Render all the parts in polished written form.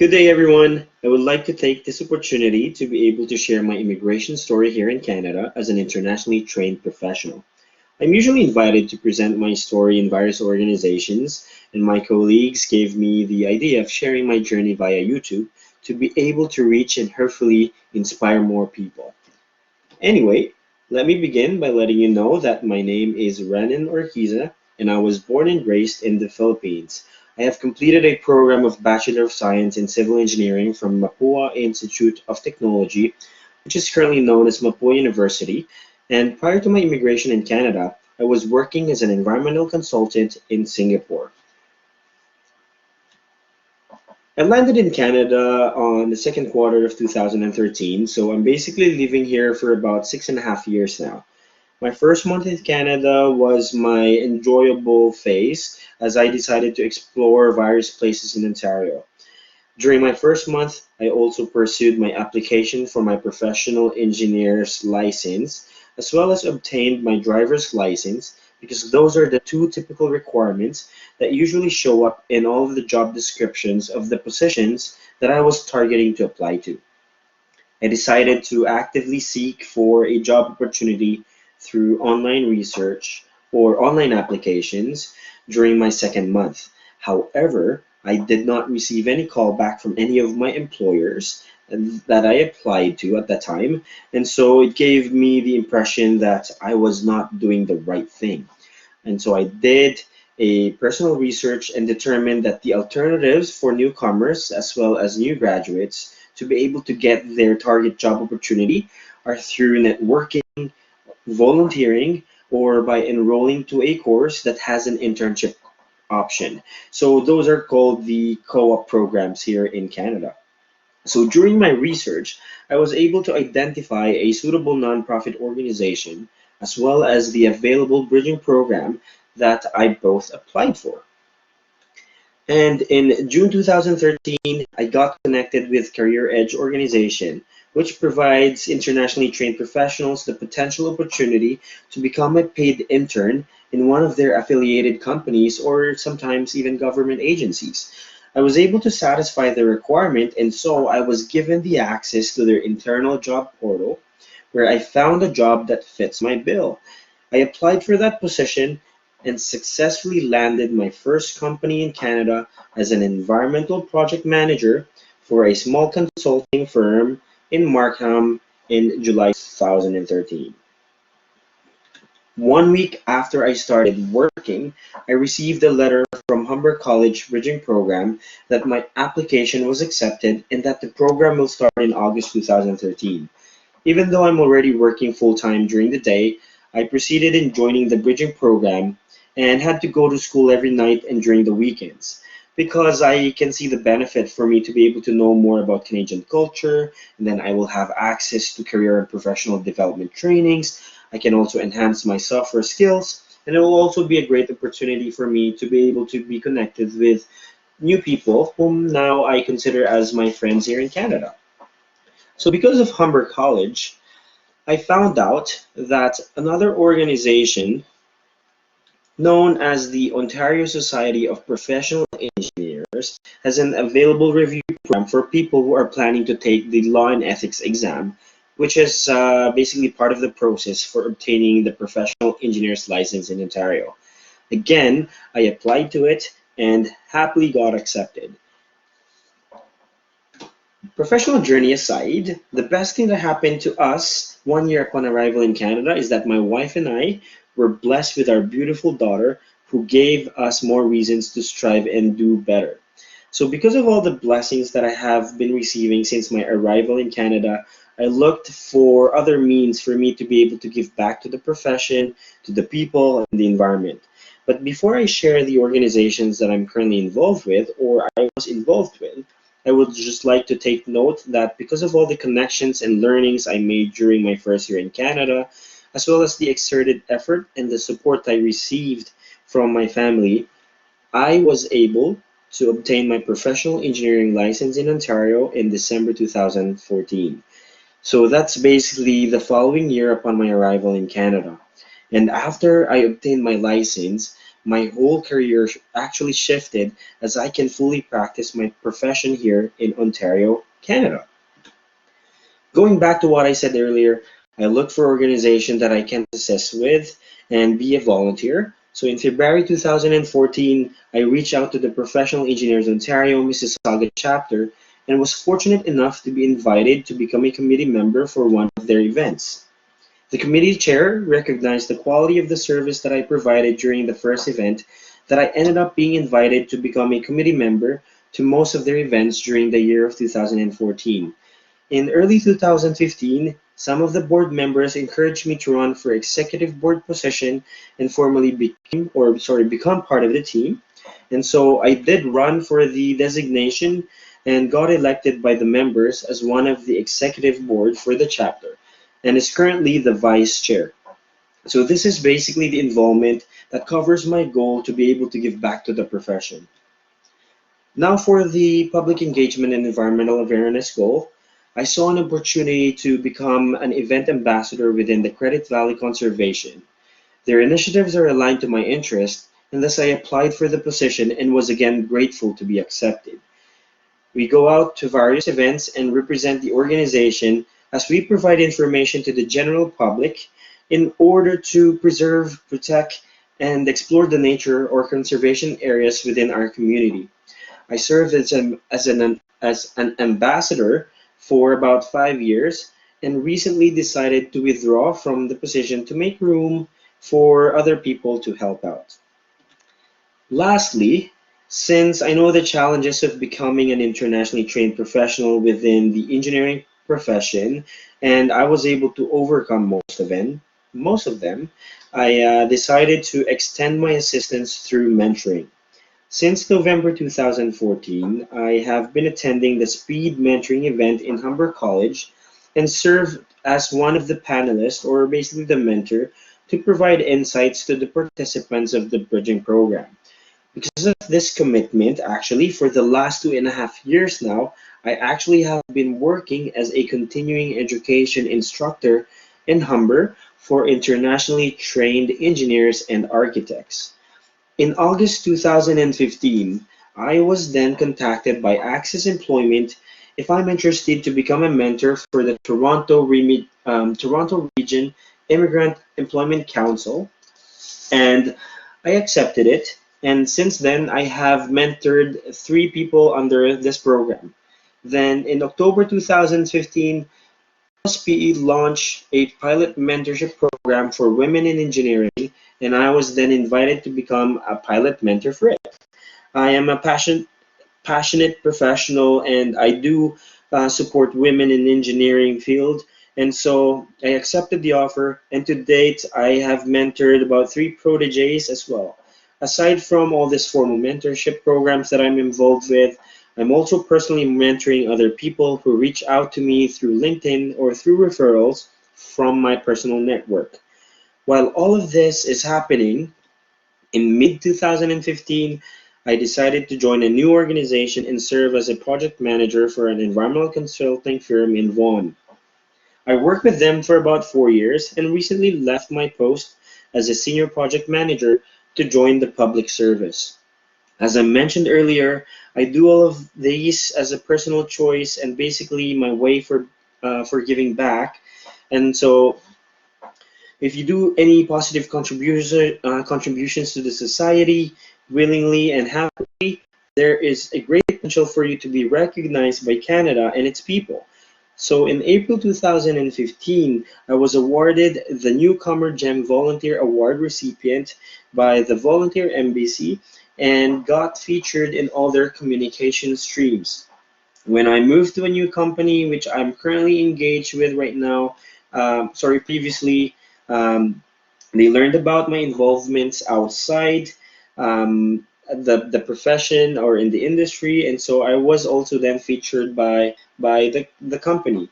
Good day, everyone. I would like to take this opportunity to be able to share my immigration story here in Canada as an internationally trained professional. I'm usually invited to present my story in various organizations, and my colleagues gave me the idea of sharing my journey via YouTube to be able to reach and hopefully inspire more people. Anyway, let me begin by letting you know that my name is Renan Orquiza and I was born and raised in the Philippines. I have completed a program of Bachelor of Science in Civil Engineering from Mapua Institute of Technology, which is currently known as Mapua University. And prior to my immigration in Canada, I was working as an environmental consultant in Singapore. I landed in Canada on the second quarter of 2013, so I'm basically living here for about 6.5 years now. My first month in Canada was my enjoyable phase as I decided to explore various places in Ontario. During my first month, I also pursued my application for my professional engineer's license, as well as obtained my driver's license, because those are the two typical requirements that usually show up in all of the job descriptions of the positions that I was targeting to apply to. I decided to actively seek for a job opportunity through online research or online applications during my second month. However, I did not receive any call back from any of my employers that I applied to at that time, and so it gave me the impression that I was not doing the right thing. And so I did a personal research and determined that the alternatives for newcomers as well as new graduates to be able to get their target job opportunity are through networking, volunteering, or by enrolling to a course that has an internship option. So those are called the co-op programs here in Canada. So during my research, I was able to identify a suitable nonprofit organization as well as the available bridging program that I both applied for. And in June 2013, I got connected with Career Edge organization, which provides internationally trained professionals the potential opportunity to become a paid intern in one of their affiliated companies or sometimes even government agencies. I was able to satisfy the requirement, and so I was given the access to their internal job portal where I found a job that fits my bill. I applied for that position and successfully landed my first company in Canada as an environmental project manager for a small consulting firm in Markham in July 2013. 1 week after I started working, I received a letter from Humber College Bridging Program that my application was accepted and that the program will start in August 2013. Even though I'm already working full time during the day, I proceeded in joining the bridging program and had to go to school every night and during the weekends because I can see the benefit for me to be able to know more about Canadian culture, and then I will have access to career and professional development trainings. I can also enhance my software skills, and it will also be a great opportunity for me to be able to be connected with new people whom now I consider as my friends here in Canada. So because of Humber College, I found out that another organization known as the Ontario Society of Professional Engineers has an available review program for people who are planning to take the Law and Ethics exam, which is basically part of the process for obtaining the professional engineer's license in Ontario. Again, I applied to it and happily got accepted. Professional journey aside, the best thing that happened to us 1 year upon arrival in Canada is that my wife and I were blessed with our beautiful daughter who gave us more reasons to strive and do better. So, because of all the blessings that I have been receiving since my arrival in Canada, I looked for other means for me to be able to give back to the profession, to the people, and the environment. But before I share the organizations that I'm currently involved with or I was involved with, I would just like to take note that because of all the connections and learnings I made during my first year in Canada, as well as the exerted effort and the support I received from my family, I was able to obtain my professional engineering license in Ontario in December 2014. So that's basically the following year upon my arrival in Canada. And after I obtained my license, my whole career actually shifted as I can fully practice my profession here in Ontario, Canada. Going back to what I said earlier, I look for organizations that I can assist with and be a volunteer. So in February 2014, I reached out to the Professional Engineers Ontario Mississauga chapter and was fortunate enough to be invited to become a committee member for one of their events. The committee chair recognized the quality of the service that I provided during the first event that I ended up being invited to become a committee member to most of their events during the year of 2014. In early 2015, some of the board members encouraged me to run for executive board position and formally become part of the team. And so I did run for the designation and got elected by the members as one of the executive board for the chapter and is currently the vice chair. So this is basically the involvement that covers my goal to be able to give back to the profession. Now for the public engagement and environmental awareness goal, I saw an opportunity to become an event ambassador within the Credit Valley Conservation. Their initiatives are aligned to my interest, and thus I applied for the position and was again grateful to be accepted. We go out to various events and represent the organization as we provide information to the general public in order to preserve, protect, and explore the nature or conservation areas within our community. I served as an ambassador for about 5 years and recently decided to withdraw from the position to make room for other people to help out. Lastly, since I know the challenges of becoming an internationally trained professional within the engineering profession, and I was able to overcome most of them, I decided to extend my assistance through mentoring. Since November 2014, I have been attending the Speed Mentoring event in Humber College and served as one of the panelists, or basically the mentor, to provide insights to the participants of the bridging program. Because of this commitment, actually, for the last 2.5 years now, I actually have been working as a continuing education instructor in Humber for internationally trained engineers and architects. In August 2015, I was then contacted by Access Employment if I'm interested to become a mentor for the Toronto Region Immigrant Employment Council, and I accepted it. And since then, I have mentored 3 people under this program. Then in October 2015, SPE launched a pilot mentorship program for women in engineering, and I was then invited to become a pilot mentor for it. I am a passionate professional, and I do support women in engineering field. And so I accepted the offer, and to date, I have mentored about 3 proteges as well. Aside from all these formal mentorship programs that I'm involved with, I'm also personally mentoring other people who reach out to me through LinkedIn or through referrals from my personal network. While all of this is happening, in mid 2015, I decided to join a new organization and serve as a project manager for an environmental consulting firm in Vaughan. I worked with them for about 4 years and recently left my post as a senior project manager to join the public service. As I mentioned earlier, I do all of these as a personal choice and basically my way for giving back. And so, if you do any positive contributions to the society willingly and happily, there is a great potential for you to be recognized by Canada and its people. So in April 2015, I was awarded the Newcomer Gem Volunteer Award recipient by the Volunteer Embassy and got featured in all their communication streams. When I moved to a new company, which I'm currently engaged with right now, previously, um, they learned about my involvements outside the profession or in the industry, and so I was also then featured by the company.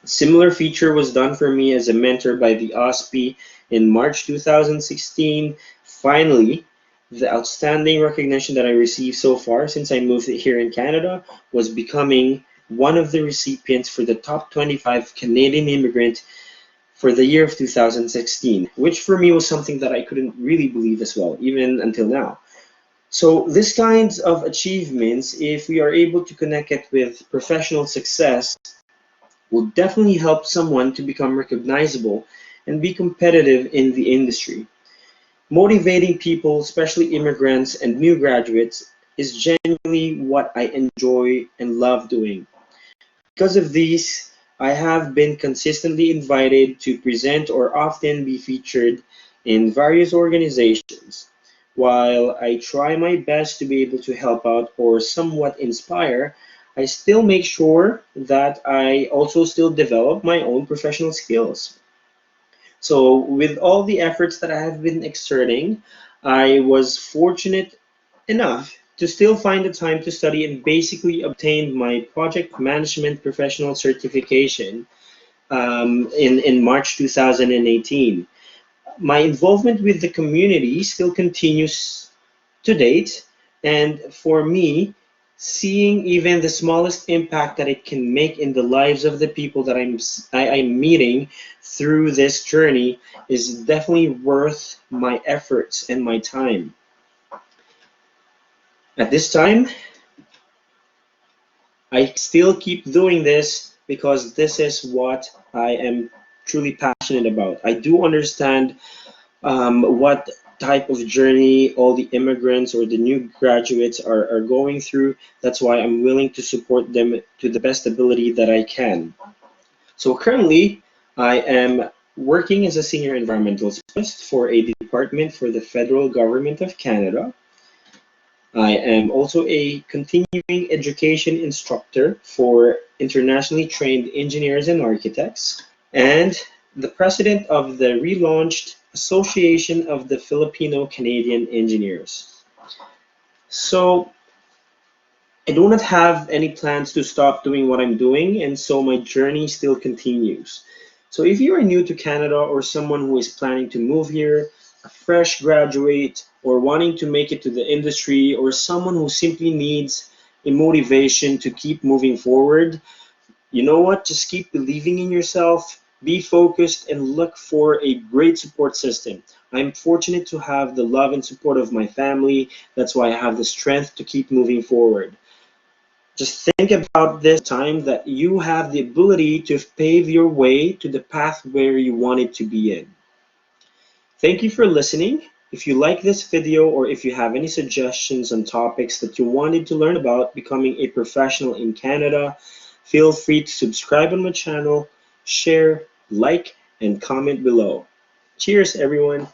Similar feature was done for me as a mentor by the OSPI in March 2016. Finally, the outstanding recognition that I received so far since I moved here in Canada was becoming one of the recipients for the top 25 Canadian immigrant for the year of 2016, which for me was something that I couldn't really believe as well, even until now. So, this kinds of achievements, if we are able to connect it with professional success, will definitely help someone to become recognizable and be competitive in the industry. Motivating people, especially immigrants and new graduates, is genuinely what I enjoy and love doing. Because of these, I have been consistently invited to present or often be featured in various organizations. While I try my best to be able to help out or somewhat inspire, I still make sure that I also still develop my own professional skills. So, with all the efforts that I have been exerting, I was fortunate enough to still find the time to study and basically obtained my project management professional certification in March 2018. My involvement with the community still continues to date, and for me, seeing even the smallest impact that it can make in the lives of the people that I'm meeting through this journey is definitely worth my efforts and my time. At this time, I still keep doing this because this is what I am truly passionate about. I do understand what type of journey all the immigrants or the new graduates are going through. That's why I'm willing to support them to the best ability that I can. So currently, I am working as a senior environmental specialist for a department for the federal government of Canada. I am also a continuing education instructor for internationally trained engineers and architects, and the president of the relaunched Association of the Filipino-Canadian Engineers. So I do not have any plans to stop doing what I'm doing, and so my journey still continues. So if you are new to Canada or someone who is planning to move here, a fresh graduate, or wanting to make it to the industry, or someone who simply needs a motivation to keep moving forward, you know what? Just keep believing in yourself, be focused, and look for a great support system. I'm fortunate to have the love and support of my family. That's why I have the strength to keep moving forward. Just think about this time that you have the ability to pave your way to the path where you want it to be in. Thank you for listening. If you like this video or if you have any suggestions on topics that you wanted to learn about becoming a professional in Canada, feel free to subscribe on my channel, share, like, and comment below. Cheers, everyone.